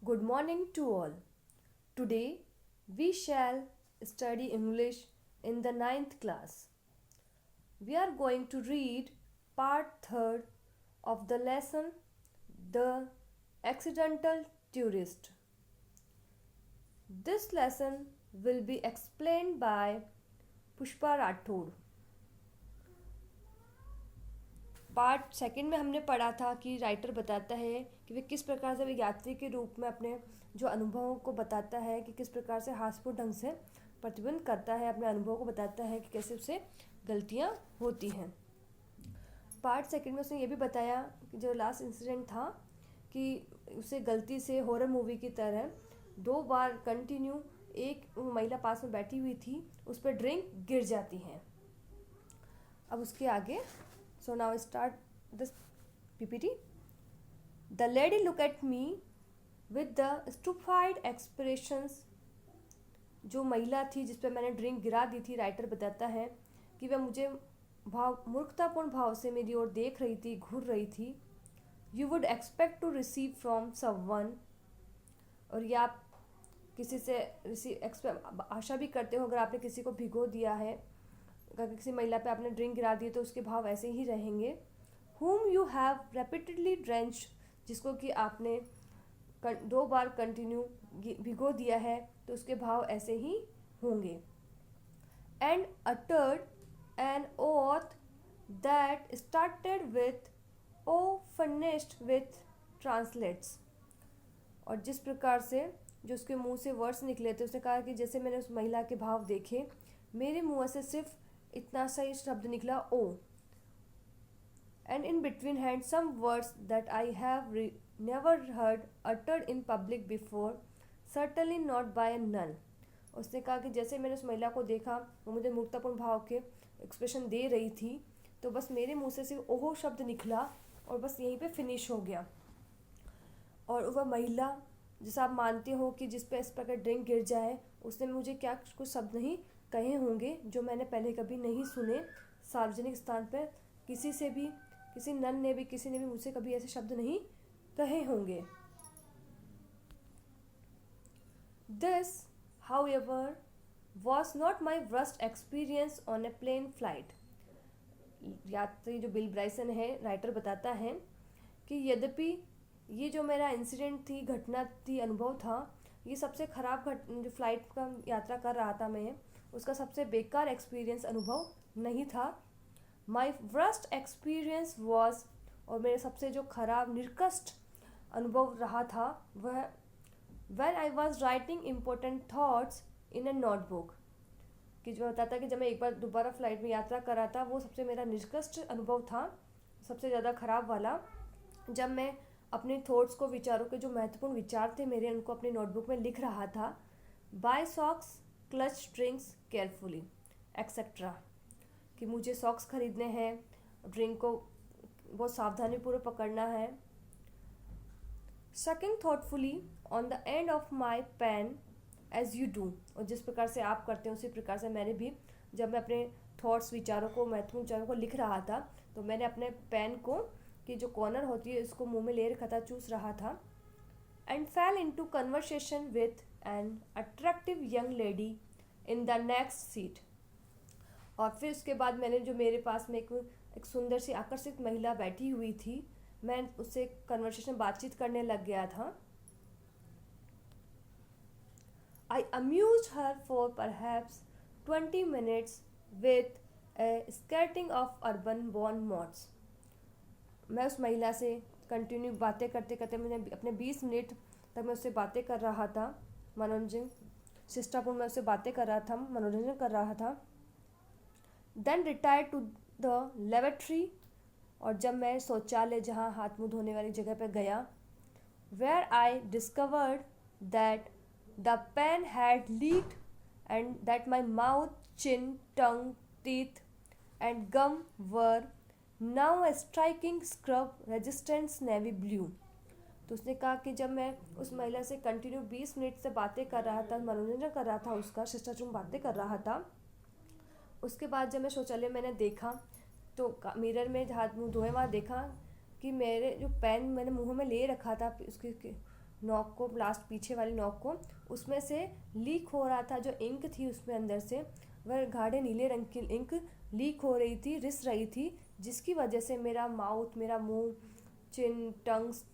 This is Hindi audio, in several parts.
Good morning to all. Today we shall study English in the ninth class. We are going to read part 3rd of the lesson The Accidental Tourist. This lesson will be explained by Pushpa Rathod. Part second में हमने पढ़ा था कि राइटर बताता है कि वे किस प्रकार से वे यात्री के रूप में अपने जो अनुभवों को बताता है कि किस प्रकार से हास्यपूर्ण ढंग से प्रतिबिंब करता है, अपने अनुभवों को बताता है कि कैसे उससे गलतियां होती हैं। पार्ट सेकंड में उसने ये भी बताया कि जो लास्ट इंसिडेंट था कि उसे गलती से हॉरर मूवी की तरह 2 बार कंटिन्यू एक महिला पास में बैठी हुई थी, उस पर ड्रिंक गिर जाती है। अब उसके आगे So now I start this PPT. The lady looked at me with the stupefied expressions. जो महिला थी जिस पर मैंने ड्रिंक गिरा दी थी, राइटर बताता है कि वह मुझे मूर्खतापूर्ण भाव से मेरी ओर देख रही थी, घूर रही थी। You would expect to receive from someone, और ये आप किसी से आशा भी करते हो, अगर आपने किसी को भिगो दिया है, अगर किसी महिला पे आपने ड्रिंक गिरा दी तो उसके भाव ऐसे ही रहेंगे। Whom you have repeatedly drenched, जिसको कि आपने 2 बार कंटिन्यू भिगो दिया है तो उसके भाव ऐसे ही होंगे। And uttered an oath that started with O furnished with translates, और जिस प्रकार से जो उसके मुंह से वर्ड्स निकले थे, उसने कहा कि जैसे मैंने उस महिला के भाव देखे, मेरे मुंह से सिर्फ इतना सा ही शब्द निकला ओ, and in between hand some words that I have never heard uttered in public before, certainly not by a nun. उसने कहा कि जैसे मैंने उस महिला को देखा, वो मुझे मूर्खतापूर्ण भाव के एक्सप्रेशन दे रही थी, तो बस मेरे मुंह से सिर्फ ओहो शब्द निकला और बस यहीं पे फिनिश हो गया। और वह महिला जिसे आप मानते हो कि जिस पे इस प्रकार ड्रिंक गिर जाए, उसने मुझे क्या कुछ शब्द नहीं कहे होंगे जो मैंने पहले कभी नहीं सुने। सार्वजनिक स्थान पर किसी से भी, किसी नन ने भी, किसी ने भी मुझसे कभी ऐसे शब्द नहीं कहे होंगे। This, however, was not my worst experience on a plane flight. यात्री जो बिल ब्राइसन है, राइटर बताता है कि यद्यपि ये जो मेरा इंसिडेंट थी, घटना थी, अनुभव था, ये सबसे ख़राब जो फ्लाइट का यात्रा कर रहा था मैं, उसका सबसे बेकार एक्सपीरियंस अनुभव नहीं था। माई वर्स्ट एक्सपीरियंस वॉज, और मेरे सबसे जो खराब निकृष्ट अनुभव रहा था वह when I was writing important thoughts in a notebook, कि जो बताता कि जब मैं एक बार दोबारा फ्लाइट में यात्रा कर रहा था, वो सबसे मेरा निकृष्ट अनुभव था, सबसे ज़्यादा खराब वाला, जब मैं अपने थॉट्स को, विचारों के जो महत्वपूर्ण विचार थे मेरे, उनको अपनी नोटबुक में लिख रहा था। By socks, clutch strings carefully etcetera, कि मुझे सॉक्स खरीदने हैं, ड्रिंक को बहुत सावधानीपूर्वक पकड़ना है। Sucking thoughtfully on the end of my pen as you do, और जिस प्रकार से आप करते हैं उसी प्रकार से मैंने भी, जब मैं अपने थॉट्स, विचारों को, महत्वपूर्ण विचारों को लिख रहा था, तो मैंने अपने पेन को कि जो कॉर्नर होती है इसको मुंह में ले रखा था, चूस रहा था। And fail into conversation with an attractive young lady in the next seat, और फिर उसके बाद मैंने जो मेरे पास में एक सुंदर सी आकर्षित महिला बैठी हुई थी, मैं उससे कन्वर्सेशन, बातचीत करने लग गया था। I amused her for perhaps 20 minutes with a skating of urban born mods. मैं उस महिला से कंटिन्यू बातें करते करते, मैंने अपने 20 मिनट तक मैं उससे बातें कर रहा था, मनोरंजन, शिष्टापूर्ण मैं उससे बातें कर रहा था, मनोरंजन कर रहा था। Then retire to the laboratory, और जब मैं शौचालय, जहाँ हाथ मुँह धोने वाली जगह पर गया, where I discovered that the pen had leaked and that my mouth, chin, tongue, teeth and gum were now a striking scrub resistance navy blue. तो उसने कहा कि जब मैं उस महिला से कंटिन्यू 20 मिनट से बातें कर रहा था, मनोरंजन कर रहा था, उसका शिष्टाचार बातें कर रहा था, उसके बाद जब मैं शौचालय मैंने देखा तो मिरर में हाथ मुँह धोए, वहाँ देखा कि मेरे जो पेन मैंने मुंह में ले रखा था, उसकी नोक को, लास्ट पीछे वाली नोक को, उसमें से लीक हो रहा था, जो इंक थी उसमें अंदर से वह गाढ़े नीले रंग की इंक लीक हो रही थी, रिस रही थी, जिसकी वजह से मेरा माउथ, मेरा मुंह, चिन, टंग्स,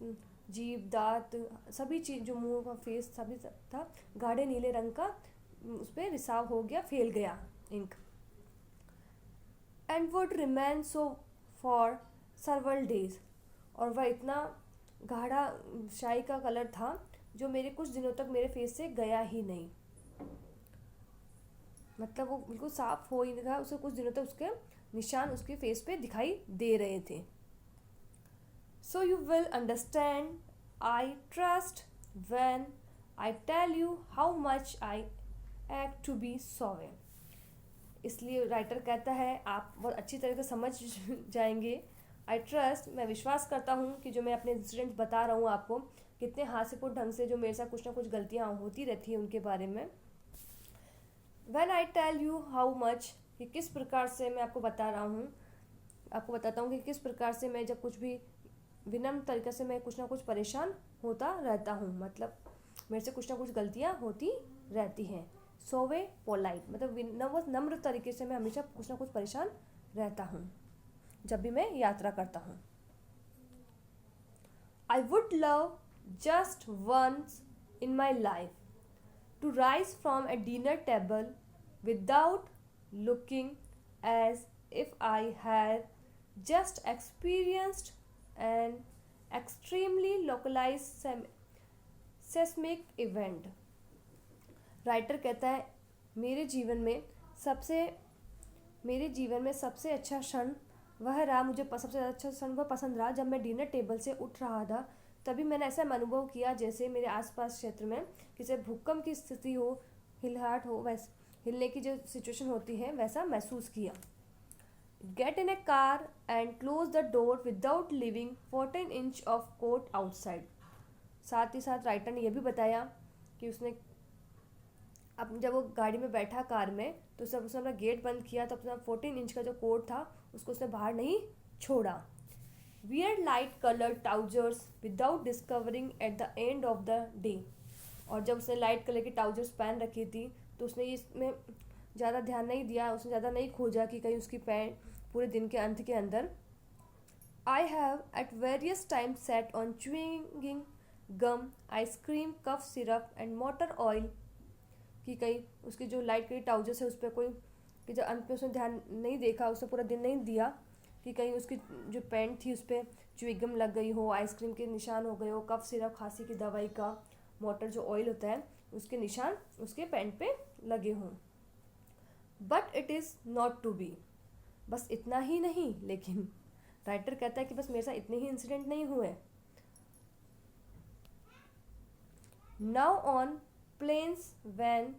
जीभ, दांत, सभी चीज़ जो मुंह का फेस सभी सब था गाढ़े नीले रंग का, उस पर रिसाव हो गया, फैल गया ink. And would remain so for several days, और वह इतना गाढ़ा शाही का कलर था जो मेरे कुछ दिनों तक मेरे फेस से गया ही नहीं, मतलब वो बिल्कुल साफ हो ही नहीं था, उसे कुछ दिनों तक उसके निशान उसके फेस पे दिखाई दे रहे थे। So you will understand I trust when I tell you how much I act to be sorry. इसलिए राइटर कहता है आप बहुत अच्छी तरह से समझ जाएंगे। आई ट्रस्ट, मैं विश्वास करता हूँ कि जो मैं अपने इंसिडेंट्स बता रहा हूँ आपको, कितने हास्यपूर्ण ढंग से जो मेरे साथ कुछ ना कुछ गलतियाँ होती रहती हैं उनके बारे में। When I tell you how much, कि किस प्रकार से मैं आपको बता रहा हूँ, आपको बताता हूँ कि किस प्रकार से मैं जब कुछ भी विनम्र तरीके से मैं कुछ ना कुछ परेशान होता रहता हूँ, मतलब मेरे से कुछ ना कुछ गलतियाँ होती रहती हैं। सोवे पोलाइट, मतलब नम्र तरीके से मैं हमेशा कुछ ना कुछ परेशान रहता हूँ जब भी मैं यात्रा करता हूँ। I would love just once in my life to rise from a dinner table without looking as if I had just experienced an extremely localized seismic event। Writer कहता है सबसे मेरे जीवन में सबसे अच्छा क्षण वह रहा, मुझे सबसे अच्छा क्षण वह पसंद रहा जब मैं डिनर टेबल से उठ रहा था। तभी मैंने ऐसा अनुभव किया जैसे मेरे आसपास क्षेत्र में किसी भूकंप की स्थिति हो, हिलहाट हो, वैसे हिलने की जो सिचुएशन होती है वैसा महसूस किया। Get in a car and close the door without leaving 14 inch of coat outside. साथ ही साथ राइटर ने यह भी बताया कि उसने अब जब वो गाड़ी में बैठा कार में, तो सब उसने अपना गेट बंद किया, तो अपना 14 इंच का जो कोट था उसको उसने बाहर नहीं छोड़ा। Wear light colour trousers without discovering at the end of the day, और जब उसने लाइट कलर की ट्राउजर्स पहन रखी थी तो उसने इसमें ज़्यादा ध्यान नहीं दिया, उसने ज़्यादा नहीं खोजा कि कहीं उसकी पैंट पूरे दिन के अंत के अंदर। I have at various time sat on chewing gum, ice cream, cough syrup and motor oil, कि कहीं उसकी जो लाइट कलर ट्राउजर्स है उस पर कोई, कि जब अंत में उसने ध्यान नहीं देखा, उसने पूरा दिन नहीं दिया कि कहीं उसकी जो पैंट थी उस पर च्युइंगम लग गई हो, आइसक्रीम के निशान हो गए हो, कफ सिरप खांसी की दवाई का, मोटर जो ऑयल होता है उसके निशान उसके पैंट पे लगे हों। But it is not to be, बस इतना ही नहीं, लेकिन राइटर कहता है कि बस मेरे साथ इतने ही इंसिडेंट नहीं हुए। Now on planes when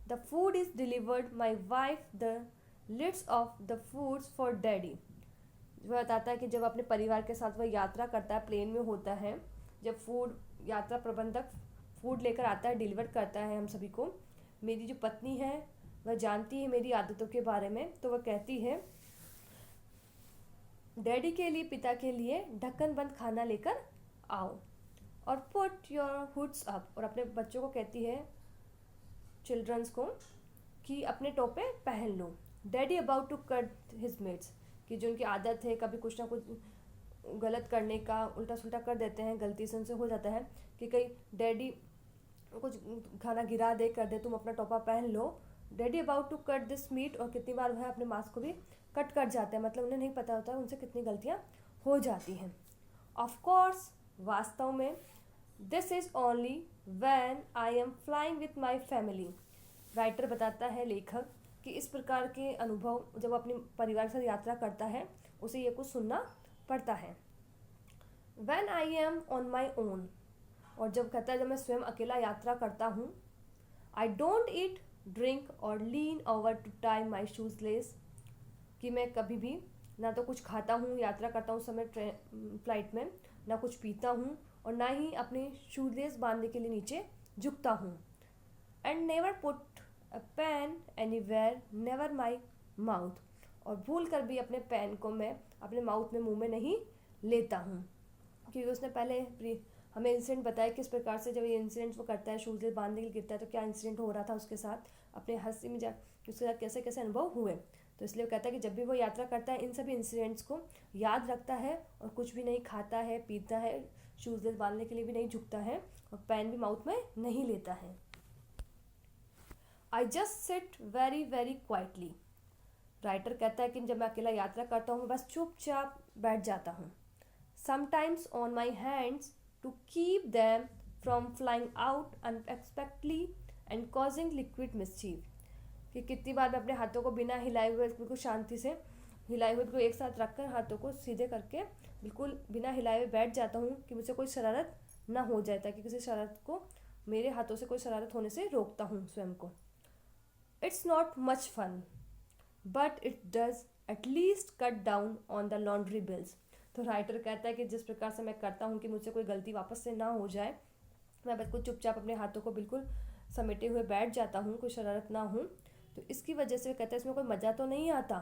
the food is delivered, my wife the lids of the foods for daddy। वह बताता है कि जब अपने परिवार के साथ वह यात्रा करता है, प्लेन में होता है, जब फूड यात्रा प्रबंधक फूड लेकर आता है, डिलीवर करता है हम सभी को, मेरी जो पत्नी है वह जानती है मेरी आदतों के बारे में, तो वह कहती है डैडी के लिए, पिता के लिए ढक्कन बंद खाना लेकर आओ, और पुट योर हुड्स अप, और अपने बच्चों को कहती है, चिल्ड्रंस को, कि अपने टोपे पहन लो। Daddy about to cut his meats, कि जो उनकी आदत है कभी कुछ ना कुछ गलत करने का, उल्टा सुल्टा कर देते हैं, गलती से उनसे हो जाता है कि कहीं डैडी कुछ खाना गिरा दे, कर दे, तुम अपना टोपा पहन लो। Daddy about to cut this meat, और कितनी बार वह अपने मांस को भी कट कर जाते हैं, मतलब उन्हें नहीं पता होता है उनसे कितनी गलतियाँ हो जाती हैं। ऑफ कोर्स, वास्तव में, this is only when I am flying with my family. Writer बताता है, लेखक, कि इस प्रकार के अनुभव जब अपने परिवार के साथ यात्रा करता है उसे ये कुछ सुनना पड़ता है। When I am on my own, और जब कहता है जब मैं स्वयं अकेला यात्रा करता हूँ। I don't eat, drink or lean over to tie my shoelaces, कि मैं कभी भी ना तो कुछ खाता हूँ, यात्रा करता हूँ समय फ्लाइट में, ना कुछ पीता हूँ, और ना ही अपने शूलेस बांधने के लिए नीचे झुकता हूँ। And never put a pen anywhere never my mouth, और भूल कर भी अपने पेन को मैं अपने माउथ में, मुंह में नहीं लेता हूँ, क्योंकि उसने पहले हमें इंसिडेंट बताए किस प्रकार से जब ये इंसिडेंट वो करता है, शूज़ बांधने के लिए गिरता है, तो क्या इंसिडेंट हो रहा था उसके साथ, अपने हंसी मजाक उसके साथ कैसे कैसे अनुभव हुए। तो इसलिए वो कहता है कि जब भी वो यात्रा करता है इन सभी इंसिडेंट्स को याद रखता है और कुछ भी नहीं खाता है पीता है, शूज़ बांधने के लिए भी नहीं झुकता है और पेन भी माउथ में नहीं लेता है। I just sit very very quietly. Writer कहता है कि जब मैं अकेला यात्रा करता हूँ मैं बस चुपचाप बैठ जाता हूँ। Sometimes on my hands to keep them from flying out unexpectedly and causing liquid mischief. कि कितनी बार मैं अपने हाथों को बिना हिलाए हुए बिल्कुल शांति से हिलाए हुए बिल्कुल एक साथ रखकर हाथों को सीधे करके बिल्कुल बिना हिलाए हुए बैठ जाता हूँ कि मुझे कोई शरारत ना हो जाए, ताकि किसी शरारत को मेरे हाथों से कोई शरारत होने से रोकता हूँ स्वयं को। It's not much fun but it does at least cut down on the laundry bills. तो राइटर कहता है कि जिस प्रकार से मैं करता हूँ कि मुझसे कोई गलती वापस से ना हो जाए, मैं बिल्कुल चुपचाप अपने हाथों को बिल्कुल समेटे हुए बैठ जाता हूँ, कोई शरारत ना हो, तो इसकी वजह से वो कहता है इसमें कोई मज़ा तो नहीं आता,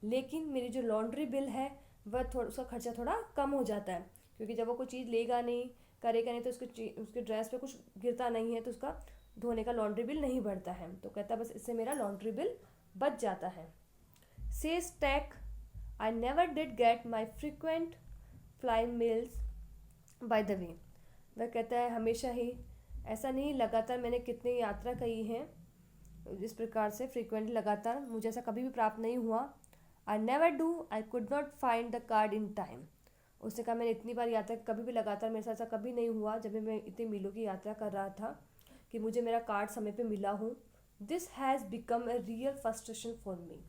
लेकिन मेरी जो लॉन्ड्री बिल है वह थोड़ा उसका खर्चा थोड़ा कम हो जाता है, क्योंकि जब वो कोई चीज़ लेगा नहीं करेगा नहीं तो उसके ड्रेस पे कुछ गिरता नहीं है, तो उसका धोने का लॉन्ड्री बिल नहीं बढ़ता है। तो कहता है बस इससे मेरा लॉन्ड्री बिल बच जाता है। Says Tech, I never did get my frequent fly meals by the way। वह कहता है हमेशा ही ऐसा नहीं, लगातार मैंने कितनी यात्रा की है इस प्रकार से फ्रीक्वेंटली लगातार मुझे ऐसा कभी भी प्राप्त नहीं हुआ। I never do, I could not find the card in time. उसने कहा मैंने इतनी बार यात्रा कभी भी लगातार मेरे साथ ऐसा कभी नहीं हुआ जब भी मैं इतनी मीलों की यात्रा कर रहा था कि मुझे मेरा कार्ड समय पे मिला हो। This has become a real frustration for me.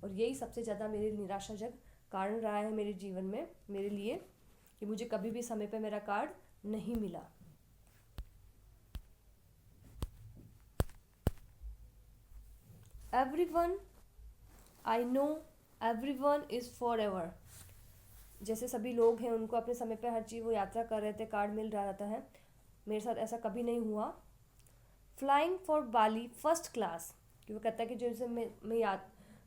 और यही सबसे ज़्यादा मेरे निराशाजनक कारण रहा है मेरे जीवन में मेरे लिए, कि मुझे कभी भी समय पे मेरा कार्ड नहीं मिला। Everyone I know everyone is for ever. जैसे सभी लोग हैं उनको अपने समय पे हर चीज़ वो यात्रा कर रहे थे कार्ड मिल रहा था है, मेरे साथ ऐसा कभी नहीं हुआ। Flying for Bali first class, कि वो कहता है कि जैसे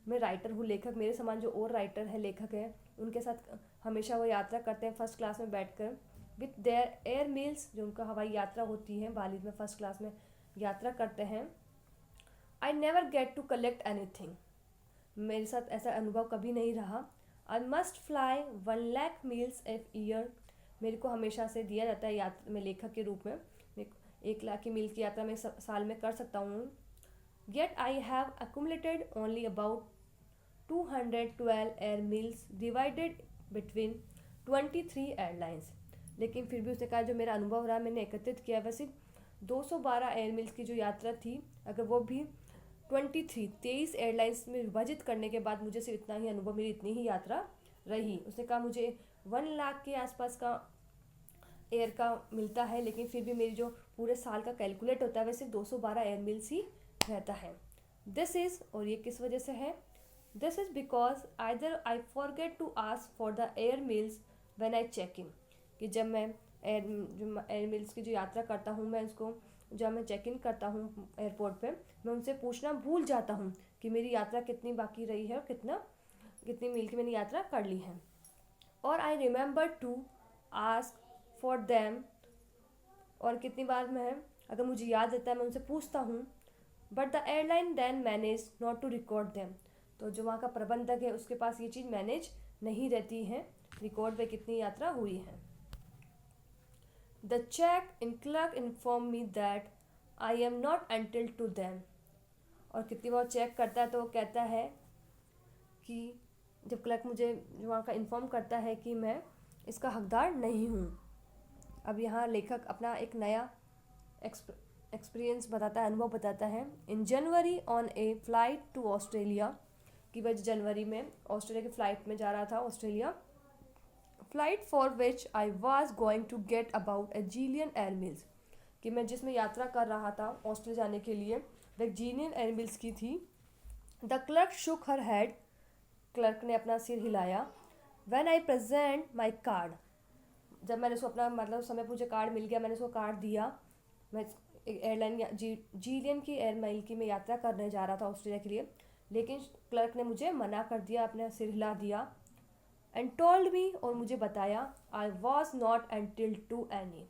मैं राइटर हूँ, लेखक मेरे समान जो और राइटर है लेखक है उनके साथ हमेशा वो यात्रा करते हैं फर्स्ट क्लास में बैठकर विथ देयर एयर मील्स, जो उनका हवाई यात्रा होती है बाली में फर्स्ट क्लास में यात्रा करते हैं। I never get to collect anything, मेरे साथ ऐसा अनुभव कभी नहीं रहा। I must fly 1 lakh miles a year, मेरे को हमेशा से दिया जाता है यात्रा में लेखक के रूप में 1 लाख की मील की यात्रा मैं साल में कर सकता हूँ। Yet I have accumulated only about 212 air meals divided between 23 airlines। लेकिन फिर भी उसने कहा जो मेरा अनुभव रहा मैंने एकत्रित किया वह सिर्फ 212 एयर मील्स की जो यात्रा थी, अगर वो भी 23 एयरलाइंस में विभाजित करने के बाद मुझे सिर्फ इतना ही अनुभव, मेरी इतनी ही यात्रा रही। उसने कहा मुझे 1 लाख के आसपास का एयर का मिलता है, लेकिन फिर भी मेरी जो पूरे साल का कैलकुलेट होता है वह सिर्फ 212 एयर मील्स ही रहता है। दिस इज़, और ये किस वजह से है, this is because either I forget to ask for the air meals when I check in, कि जब मैं एयर मील्स की जो यात्रा करता हूँ मैं उसको जब मैं चेक इन करता हूँ एयरपोर्ट पे, मैं उनसे पूछना भूल जाता हूँ कि मेरी यात्रा कितनी बाकी रही है और कितनी मील की मैंने यात्रा कर ली है। और I remember to ask for them, और कितनी बार मैं अगर मुझे याद रहता है मैं उनसे पूछता हूँ। But the airline then manage not to record them, तो जो वहाँ का प्रबंधक है उसके पास ये चीज़ मैनेज नहीं रहती है रिकॉर्ड पे कितनी यात्रा हुई है। The check in clerk inform me that I am not entitled to them, और कितनी बार चेक करता है तो वो कहता है कि जब क्लर्क मुझे वहाँ का इन्फॉर्म करता है कि मैं इसका हकदार नहीं हूँ। अब यहाँ लेखक अपना एक नया एक्सपीरियंस बताता है, अनुभव बताता है। In January on a flight to Australia, कि वह जनवरी में ऑस्ट्रेलिया की फ़्लाइट में जा रहा था Australia, flight for which I was going to get about a zillion air meals, कि मैं जिसमें यात्रा कर रहा था ऑस्ट्रेलिया जाने के लिए वह जीलियन एयर मील्स की थी। The clerk shook her head, clerk ने अपना सिर हिलाया। When I present my card, जब मैंने उसको अपना मतलब उस समय मुझे कार्ड मिल गया, मैंने उसको कार्ड दिया, मैं एयरलाइन जीलियन की एयर माइल की मैं यात्रा करने जा रहा था ऑस्ट्रेलिया के लिए, लेकिन क्लर्क ने मुझे मना कर दिया, अपना सिर हिला दिया। एंड टोल्ड मी, और मुझे बताया, I was not entitled to any,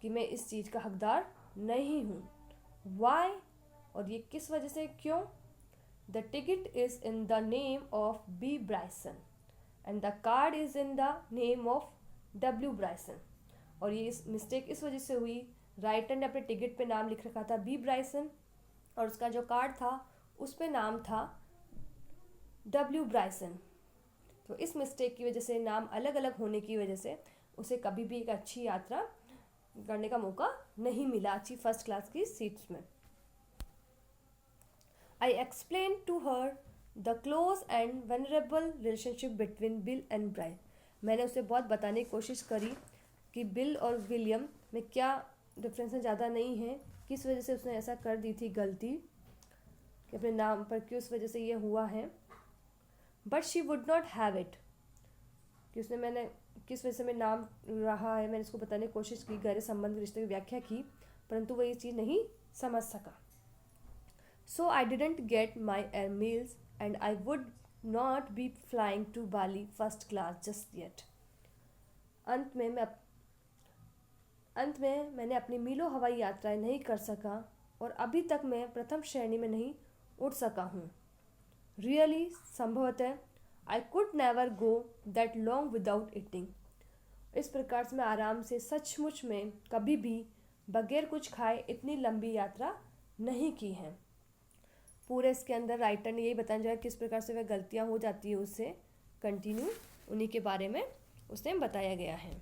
कि मैं इस चीज़ का हकदार नहीं हूँ। वाई, और ये किस वजह से, क्यों? The ticket is in the name of B Bryson and the card is in the name of W Bryson. और ये इस मिस्टेक इस वजह से हुई, राइटर ने अपने टिकट पे नाम लिख रखा था बी ब्राइसन और उसका जो कार्ड था उस पे नाम था डब्ल्यू ब्राइसन। तो इस मिस्टेक की वजह से, नाम अलग अलग होने की वजह से उसे कभी भी एक अच्छी यात्रा करने का मौका नहीं मिला, अच्छी फर्स्ट क्लास की सीट्स में। I explained to her the close and vulnerable relationship between Bill and Brian. मैंने उसे बहुत बताने की कोशिश करी कि बिल और विलियम में क्या डिफरेंस ज़्यादा नहीं है, किस वजह से उसने ऐसा कर दी थी गलती कि अपने नाम पर क्यों, उस वजह से ये हुआ है। But she would not have it, कि उसने, मैंने किस वजह से मैं नाम रहा है, मैंने इसको बताने की कोशिश की, गहरे संबंध रिश्ते की व्याख्या की, परंतु वो ये चीज़ नहीं समझ सका। So I didn't get my air meals and I would not be flying to Bali first class just yet. अंत में मैंने अपनी मीलों हवाई यात्राएं नहीं कर सका और अभी तक मैं प्रथम श्रेणी में नहीं उड़ सका हूँ। Really, संभवतः I could never go that long without eating. इस प्रकार से मैं आराम से, सचमुच में कभी भी बगैर कुछ खाए इतनी लंबी यात्रा नहीं की है। पूरे इसके अंदर राइटर ने यही बताया जाएगा किस प्रकार से वह गलतियां हो जाती है उससे, कंटिन्यू उन्हीं के बारे में उसने बताया गया है।